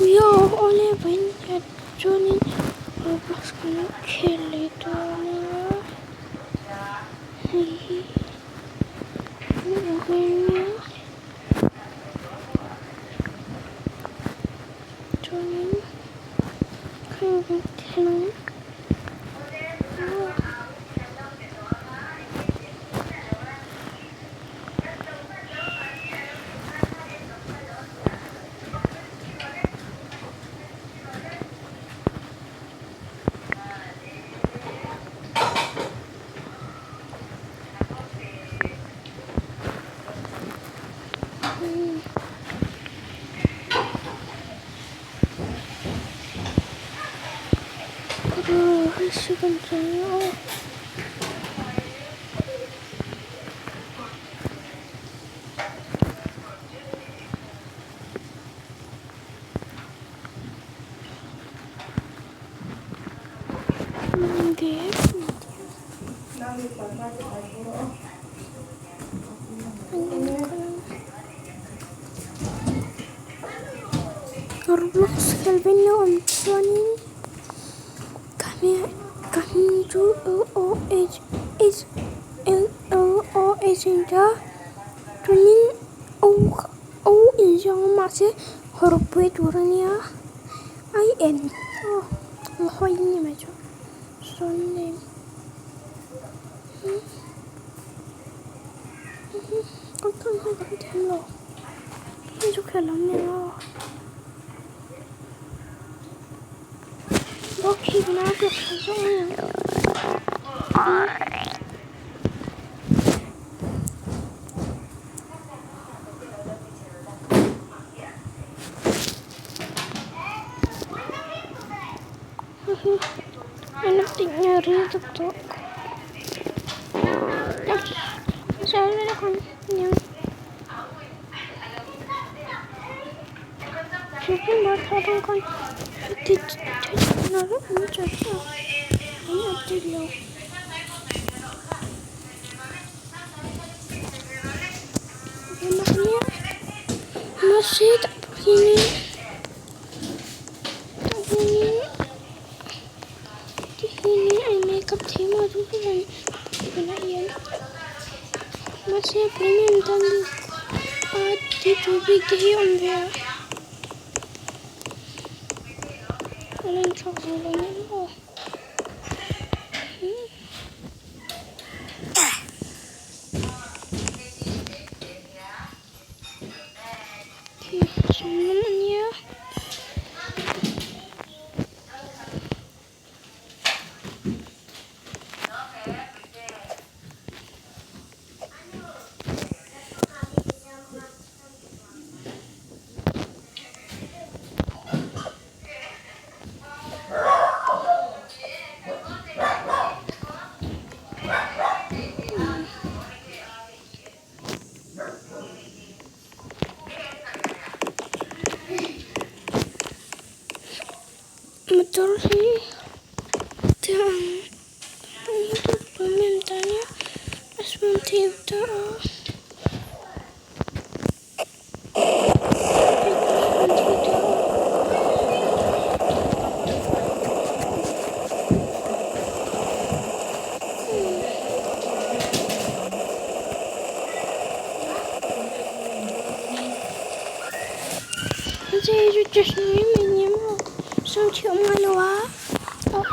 Ya oleh banyak Johnny Roblox kena kill itu Hihi Ini Johnny kena kill Masih kencangnya Roblox kalbinnya Om Johnny kami itu LOH indah Johnny yang masih huruf B turunnya IN Allah ini macam Johnny Con không có thêm rồi Không chút khả lắm nè lo Có khi nó được sử dụng nè Anak nyari tuk-tuk Sao nó không nhận Chúng nó thôi con Thì nó rất muốn chơi sao Nó là chơi lâu Makanya masih tak begini di sini ay makeup tema dulu yang gunain masih premium dan di tubig dihiyom dia kalian coba lo semuanya betul sih dan untuk pemintanya seperti itu Saya just nanya xong chiều mai nữa á. Ông